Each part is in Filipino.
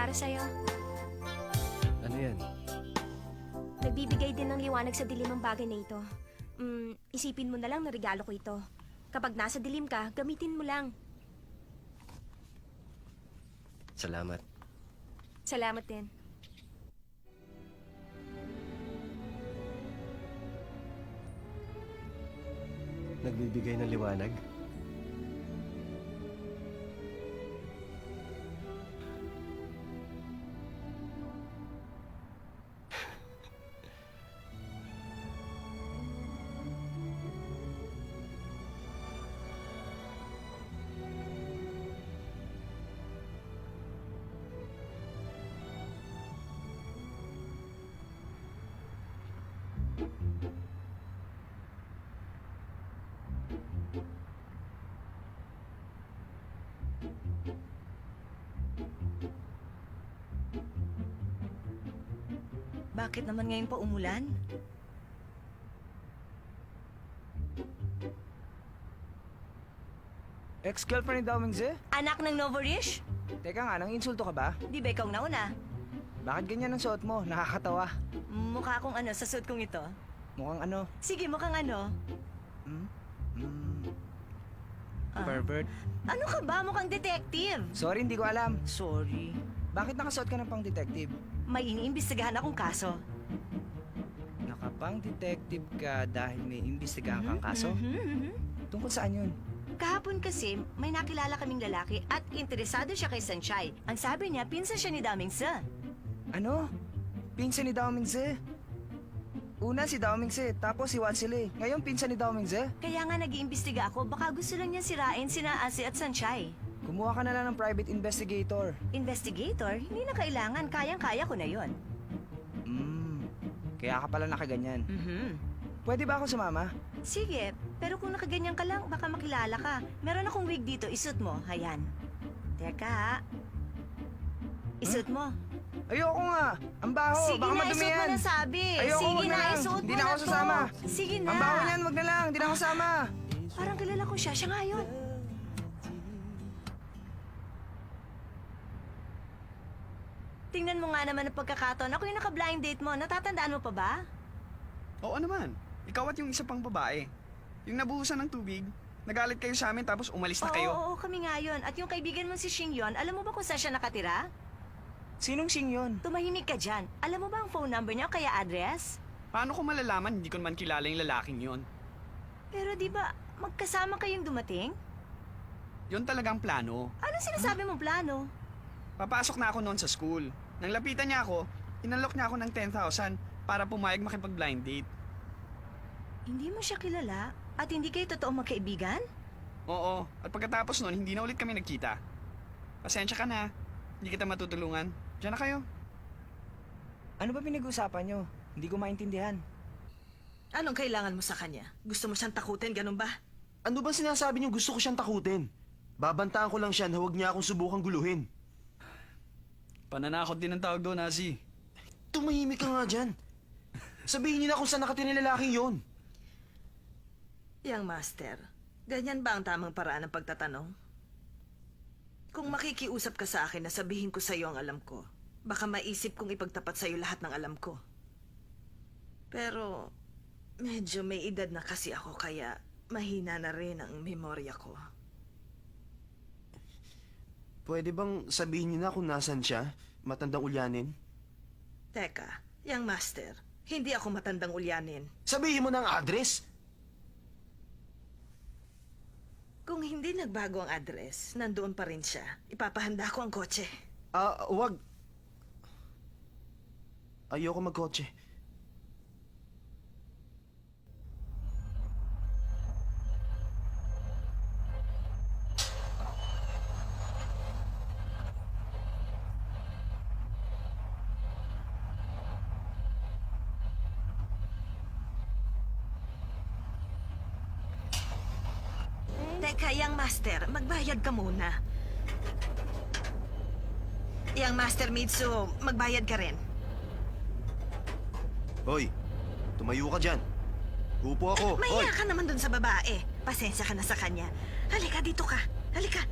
para sa'yo. Ano yan? Nagbibigay din ng liwanag sa dilim ang bagay na ito. Isipin mo na lang na regalo ko ito. Kapag nasa dilim ka, gamitin mo lang. Salamat. Salamat din. Nagbibigay ng liwanag? Bakit naman ngayon pa umulan? Ex-girlfriend ni Dao Mingze? Anak ng Novorish? Teka nga, nang insulto ka ba? Di ba ikaw nauna? Bakit ganyan ang suot mo? Nakakatawa. Mukha akong ano sa suit kong ito. Mukhang ano? Sige, mukhang ano. Pervert. Ano ka ba? Mukhang detective. Sorry, hindi ko alam. Sorry. Bakit nakasuot ka ng pang detective? May iniimbestigahan akong kaso. Nakapang detective ka dahil may imbestigahan kang kaso? Mhm. Tungkol saan yun? Kahapon kasi, may nakilala kaming lalaki at interesado siya kay Sanchay. Ang sabi niya, pinsan siya ni Daming Sa. Ano? Pinsan ni Dao Mingze? Una si Dao Mingze, tapos si Watsile. Ngayon pinsan ni Dao Mingze? Kaya nga nag-iimbestiga ako, baka gusto lang niya sirain sina Asi at Sanchay. Kumuha ka na lang ng private investigator. Investigator? Hindi na kailangan, kayang-kaya ko na yon. Kaya ka pala nakaganyan. Mhm. Pwede ba ako sumama? Sige, pero kung nakaganyan ka lang, baka makilala ka. Meron akong wig dito, isuot mo. Hayan. Teka ha. Isuot mo. Ayoko nga! Ang baho! Sige Baka na, madumi isuot mo yan! na sabi. Ayoko, Sige wag na na, lang. isuot Hindi mo na na ako to. sasama. Sige na. Ang baho niyan, wag na lang! Hindi na ako sama! Parang kilala ko siya. Siya nga yun. Tingnan mo nga naman ang pagkakataon. Ako yung naka-blind date mo. Natatandaan mo pa ba? Oo naman. Ikaw at yung isa pang babae. Yung nabuhusan ng tubig, nagalit kayo sa amin tapos umalis na kayo. Oo, kami nga yun. At yung kaibigan mo si Xing yun, alam mo ba kung saan siya nakatira? Sinong Sing yun? Tumahimik ka dyan. Alam mo ba ang phone number niya o kaya address? Paano ko malalaman hindi ko naman kilala yung lalaking yon? Pero di ba magkasama kayong dumating? Yon talagang plano. Anong sinasabi mong plano? Papasok na ako noon sa school. Nang lapitan niya ako, inalok niya ako ng 10,000 para pumayag makipag-blind date. Hindi mo siya kilala? At hindi kayo totoong magkaibigan? Oo, at pagkatapos noon, hindi na ulit kami nagkita. Pasensya ka na. Hindi kita matutulungan. Diyan na kayo. Ano ba pinag-uusapan nyo? Hindi ko maintindihan. Anong kailangan mo sa kanya? Gusto mo siyang takutin, ganun ba? Ano ba sinasabi niyo gusto ko siyang takutin? Babantaan ko lang siya na huwag niya akong subukang guluhin. Pananakot din ang tawag doon, Asi. Tumahimik ka nga dyan. Sabihin niyo na kung saan nakatira yung lalaking yon. Yang master, ganyan ba ang tamang paraan ng pagtatanong? Kung makikiusap ka sa akin na sabihin ko sa iyo ang alam ko, baka maisip kong ipagtapat sa iyo lahat ng alam ko. Pero medyo may edad na kasi ako kaya mahina na rin ang memorya ko. Pwede bang sabihin niyo na kung nasan siya? Matandang ulyanin? Teka, Yang master, hindi ako matandang ulyanin. Sabihin mo na ang address! Kung hindi nagbago ang address, nandoon pa rin siya. Ipapahanda ko ang kotse. Wag. Ayoko magkotse. Teka, Yang master, magbayad ka muna. Yang master Mitsu, magbayad ka rin. Hoy, tumayo ka dyan. Upo ako. Hoy! Mahiya ka naman dun sa babae. Pasensya ka na sa kanya. Halika, dito ka. Halika.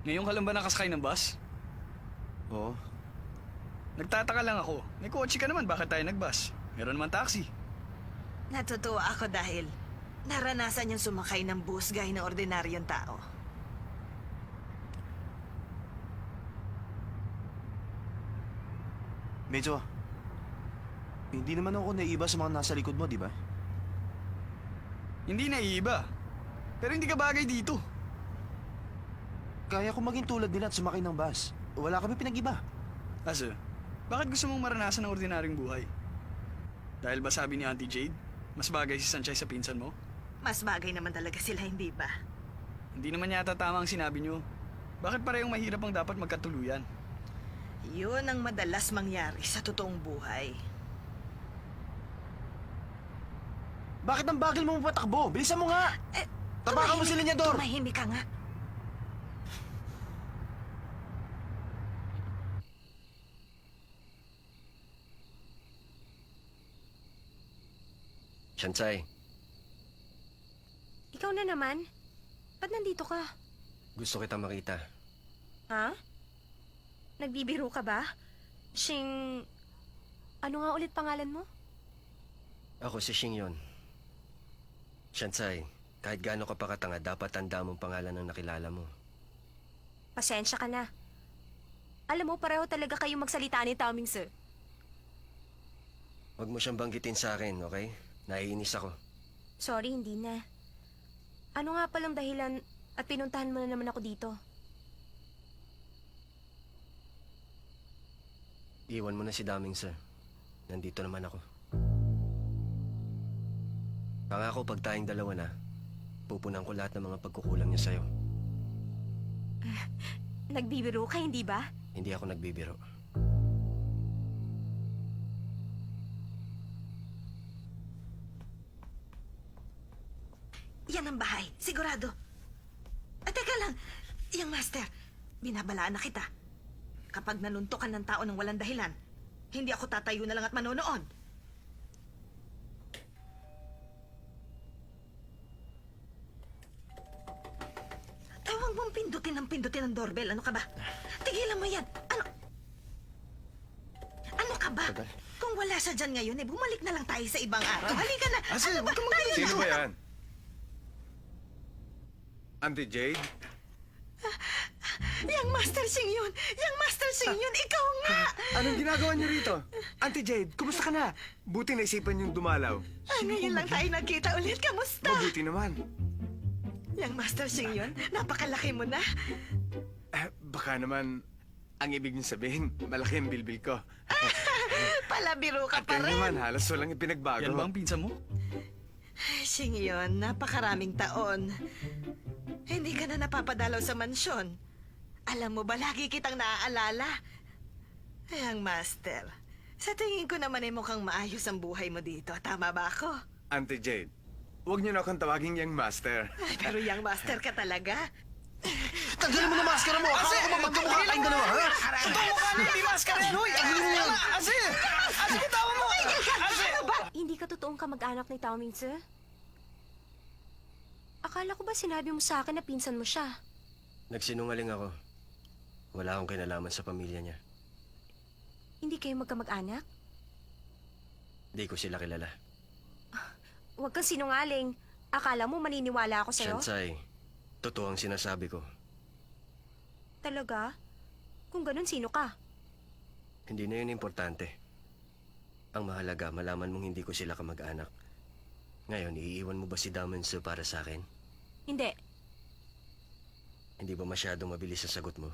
Ngayon ka lang ba nakasakay ng bus? Oo. Nagtataka lang ako. May kotse ka naman, bakit tayo nagbus? Meron naman taxi. Natutuwa ako dahil naranasan niyang sumakay ng bus gaya ng ordinaryong tao. Medyo, hindi naman ako naiiba sa mga nasa likod mo, di ba? Hindi naiiba. Pero hindi ka bagay dito. Kaya ko maging tulad nila at sumakay ng bus. Wala kami pinag-iba. Asa, bakit gusto mong maranasan ng ordinaryong buhay? Dahil ba sabi ni Auntie Jade, mas bagay si Sanchez sa pinsan mo? Mas bagay naman talaga sila, hindi ba? Hindi naman yata tama ang sinabi niyo. Bakit parehong mahirap ang dapat magkatuluyan? Yun ang madalas mangyari sa totoong buhay. Bakit ang bagal mo patakbo? Bilisan mo nga! Tapakan mo si Lenyador! Tumahimik ka nga. Shansay, Ikaw na naman? Ba't nandito ka? gusto kita makita. Ha? Nagbibiro ka ba? Ano nga ulit pangalan mo? Ako si Shing yon. Shansay, kahit gaano ka pa katanga, dapat tanda mong pangalan ng nakilala mo. Pasensya ka na. Alam mo, pareho talaga kayo magsalita ni Tao Ming Tse. Huwag mo siyang banggitin sa akin, okay? Naiinis ako. Sorry, hindi na. Ano nga palang dahilan at pinuntahan mo na naman ako dito? Iwan mo na si Daming Sir. Nandito naman ako. Pangako, pag tayong dalawa na, pupunan ko lahat ng mga pagkukulang niya sa'yo. Nagbibiro ka, hindi ba? Hindi ako nagbibiro. Yan ang bahay, sigurado. Teka lang, yung master, binabalaan na kita. Kapag nanuntukan ng tao ng walang dahilan, hindi ako tatayo na lang at manonood. Huwag mong pindutin ang doorbell. Ano ka ba? Tigilan mo yan. Ano ka ba? Tagal. Kung wala siya dyan ngayon, bumalik na lang tayo sa ibang araw. Halika na. Asa, Ano ba? huwag kang magalit. Tayo Sino na. ba yan? Auntie Jade? Yang Master Sing yun! Yang Master Sing yun! Ikaw nga! Anong ginagawa niyo rito? Auntie Jade, kumusta ka na? Buti naisipan niyong dumalaw. Ngayon lang tayo nagkita ulit. Kamusta? Mabuti naman. Yang Master Sing yun? Napakalaki mo na. Baka naman, ang ibig niyo sabihin, malaki ang bilbil ko. Palabiro ka At pa yan rin. naman, halos walang ipinagbago. Yan ba ang pinsan mo? Sing yun, napakaraming taon. Hindi ka na napapadalaw sa mansyon. Alam mo ba, lagi kitang naaalala. Yang Master, sa tingin ko naman ay mukhang maayos ang buhay mo dito. Tama ba ako? Auntie Jade, huwag niyo na akong tawagin yung master. Ay, pero Yang Master ka talaga. Tanggalin mo na maskara mo! Akala ko ba magkamukha kayong dalawa, ha? Mukha na hindi maskara yan! Hoy! Ase! Ase, bitawan mo! Ase! Hindi ka totoong kamag-anak ni Tao Ming Tse? Akala ko ba sinabi mo sa akin na pinsan mo siya? Nagsinungaling ako. Wala akong kinalaman sa pamilya niya. Hindi kayo magkamag-anak? Di ko sila kilala. Huwag kang sinungaling. Akala mo maniniwala ako sa'yo? Shansay, totoo ang sinasabi ko. Talaga? Kung ganun, sino ka? Hindi na yun importante. Ang mahalaga, malaman mong hindi ko sila kamag-anak. Ngayon, iiwan mo ba si Damanso para sa akin? Hindi. Hindi ba masyadong mabilis ang sagot mo?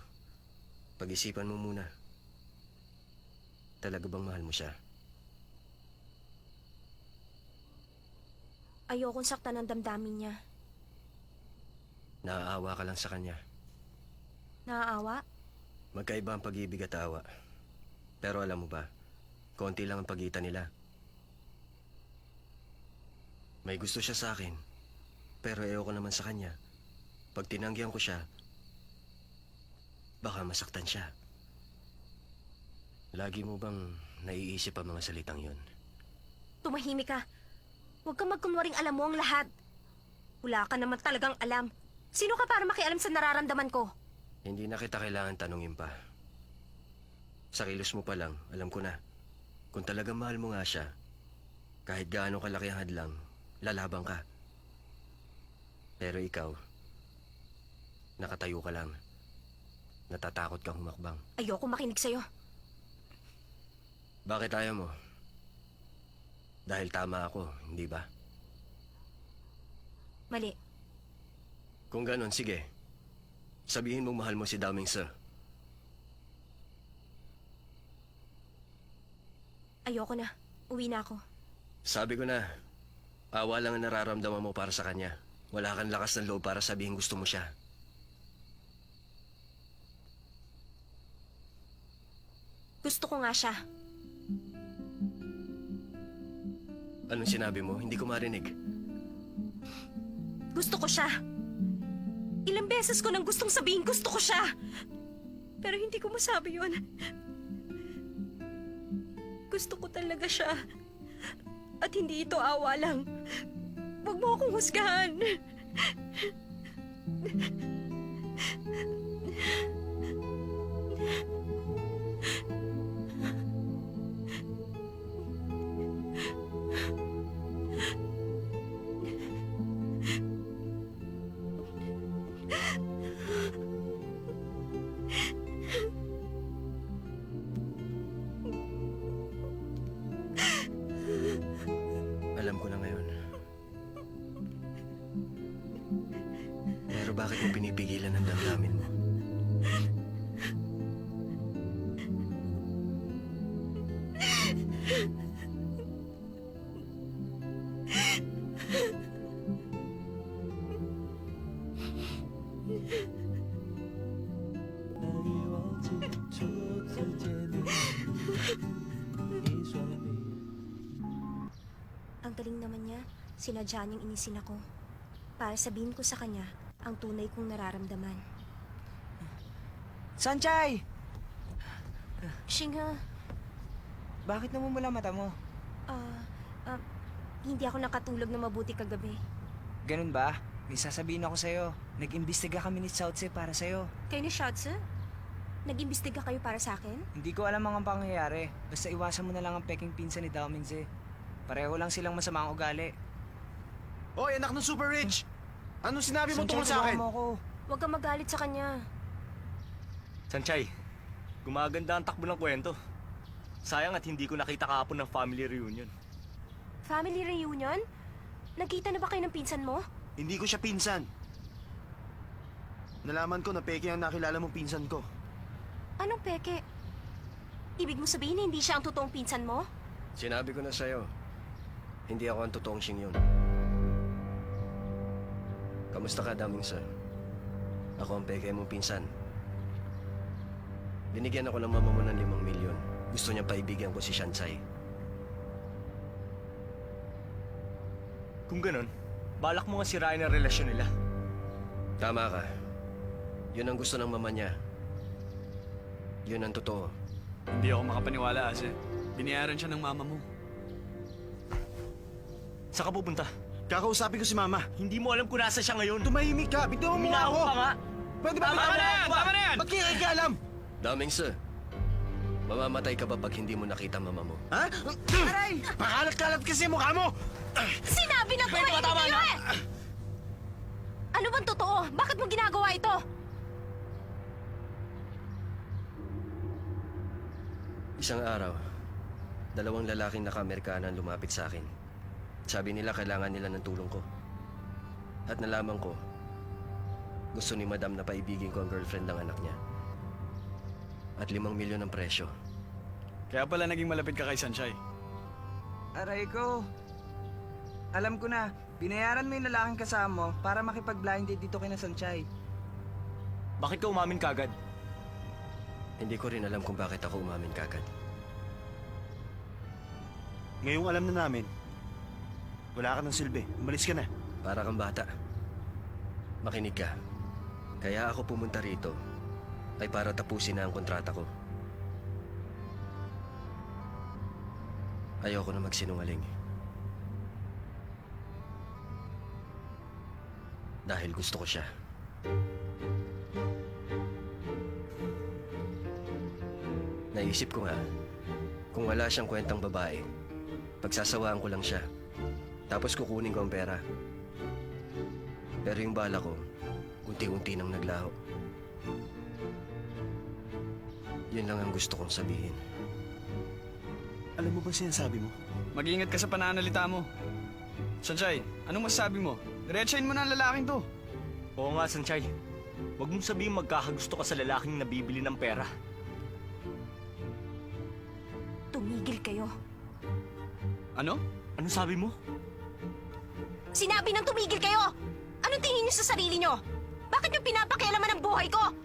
Pag-isipan mo muna. Talaga bang mahal mo siya? Ayokong saktan ang damdamin niya. Naaawa ka lang sa kanya. Naaawa? Magkaiba ang pag-ibig at awa. Pero alam mo ba, konti lang ang pagitan nila. May gusto siya sa akin, pero ayoko naman sa kanya. Pag tinanggihan ko siya, baka masaktan siya. Lagi mo bang naiisip ang mga salitang yon? Tumahimik ka. Huwag kang magkunwaring alam mo ang lahat. Wala ka naman talagang alam. Sino ka para makialam sa nararamdaman ko? Hindi na kita kailangan tanungin pa. Sa kilos mo pa lang, alam ko na. Kung talagang mahal mo nga siya, kahit gaano kalaki ang hadlang, lalabang ka. Pero ikaw, nakatayo ka lang. Natatakot kang humakbang. Ayoko makinig sa'yo. Bakit ayaw mo? Dahil tama ako, hindi ba? Mali. Kung ganon, sige. Sabihin mong mahal mo si Daming Sir. Ayoko na. Uwi na ako. Sabi ko na, awa lang ang nararamdaman mo para sa kanya. Wala kang lakas ng loob para sabihin gusto mo siya. Gusto ko nga siya. Anong sinabi mo? Hindi ko marinig. Gusto ko siya. Ilang beses ko nang gustong sabihin gusto ko siya. Pero hindi ko masabi yun. Gusto ko talaga siya. At hindi ito awa lang. Huwag mo akong husgahan. Alam ko na ngayon. Pero bakit mo pinipigilan ang damdamin mo? Ang galing naman niya, sinadya niyang inisin ako. Para sabihin ko sa kanya ang tunay kong nararamdaman. Sanchay! Shinga, Bakit namumula mata mo? hindi ako nakatulog na mabuti kagabi. Ganun ba? May sasabihin ako sa'yo. Nag-imbestiga kami ni Southse para sa'yo. Kayo ni Shotze? Nag-imbestiga kayo para sa akin? Hindi ko alam ang pangyayari. Basta iwasan mo na lang ang peking pinsan ni Dao Mingze. Pareho lang silang masama ang ugali. Hoy, anak ng super rich! Anong sinabi mo Sanchay, tungkol sa akin? tulungan mo ako. Huwag kang magalit sa kanya. Sanchay, gumaganda ang takbo ng kwento. Sayang at hindi ko nakita kahapon ng family reunion. Family reunion? Nagkita na ba kayo ng pinsan mo? Hindi ko siya pinsan. Nalaman ko na peke ang nakilala mong pinsan ko. Anong peke? Ibig mo sabihin na hindi siya ang totoong pinsan mo? Sinabi ko na sa'yo, hindi ako ang totoong Sing yun. Kamusta ka, Daming Sir? Ako ang peke mong pinsan. Binigyan ako ng mama mo ng 5 milyon. Gusto niya paibigyan ko si Shansai. Kung ganun, balak mo nga sirain ang relasyon nila. Tama ka. Yun ang gusto ng mama niya. Yun ang totoo. Hindi ako makapaniwala, Ase. Binayaran siya ng mama mo. Saan ka pupunta? Kakausapin ko si Mama. Hindi mo alam kung nasa siya ngayon. Tumahimik ka! Bitiwan mo nga Minahon ako! pa nga! Pwede ba Tama bitiwan na mo yan! ako ba? Tama na yan! Ba't kaya alam? Daming Sir, mamamatay ka ba pag hindi mo nakita mama mo? Ha? Aray! Pakalat-kalat kasi mukha mo! Sinabi na ko eh! tama na! Ano bang totoo? Bakit mo ginagawa ito? Isang araw, 2 lalaking naka-Amerikana ang lumapit sa akin. Sabi nila kailangan nila ng tulong ko. At nalaman ko, gusto ni Madam na paibigin ko ang girlfriend ng anak niya. At 5 milyon ang presyo. Kaya pala naging malapit ka kay Sanchay. Aray ko. Alam ko na, binayaran mo yung lalaking kasama mo para makipag-blind date dito kina Sanchay. Bakit ka umamin kagad? Hindi ko rin alam kung bakit ako umamin kagad. Ngayong alam na namin, wala ka ng silbi. Umalis ka na. Para kang bata. Makinig ka. Kaya ako pumunta rito ay para tapusin na ang kontrata ko. Ayoko na magsinungaling. Dahil gusto ko siya. Naisip ko nga, kung wala siyang kwentang babae, pagsasawaan ko lang siya. Tapos kukunin ko ang pera. Pero yung bala ko, unti-unti nang naglaho. Yun lang ang gusto kong sabihin. Alam mo ba sinasabi mo? Mag-iingat ka sa pananalita mo. Sanchay, anong masasabi mo? Diretsahin mo na ang lalaking to. Oo nga, Sanchay. Huwag mong sabihin magkakagusto ka sa lalaking nabibili ng pera. Tumigil kayo. Ano? Ano sabi mo? Sinabi ng tumigil kayo! Anong tingin niyo sa sarili niyo? Bakit niyo pinapakialaman ang buhay ko?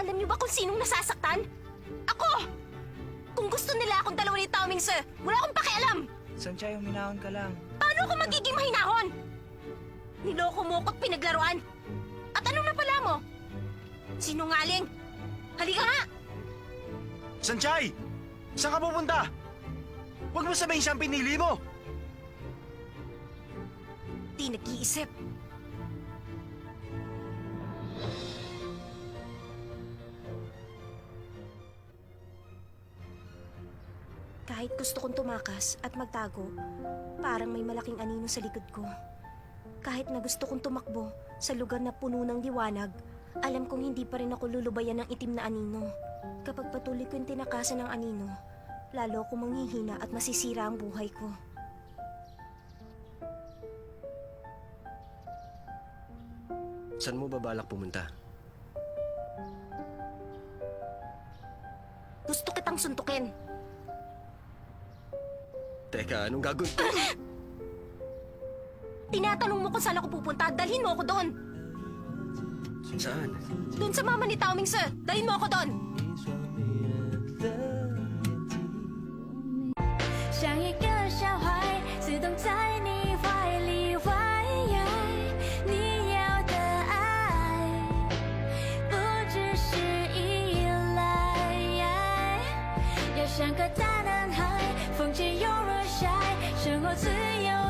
Alam niyo ba kung sinong nasasaktan? Ako! Kung gusto nila akong dalawa ni Tao Ming Se, wala akong pakialam! Sanchay, huminahon ka lang. Paano ako magiging mahinahon? Niloko mo ko't pinaglaruan. At anong napala mo? Sinungaling! Halika nga! Sanchay! Saan ka pupunta? Huwag mo sabihin siyang pinili mo! Di nag-iisip. Kahit gusto kong tumakas at magtago, parang may malaking anino sa likod ko. Kahit na gusto kong tumakbo sa lugar na puno ng liwanag, alam kong hindi pa rin ako lulubayan ng itim na anino. Kapag patuloy ko yung tinakasan ng anino, lalo akong manghihina at masisira ang buhay ko. Saan mo ba balak pumunta? Gusto kitang suntukin. Teka, anong gagawin? Tinatanong mo kung saan ako pupunta, dalhin mo ako doon. Saan? Doon sa mama ni Tao Ming Se, dalhin mo ako doon. 像一个小孩，自动在你怀里怀呀，你要的爱不只是依赖，要像个大男孩，风起又若晒，生活自由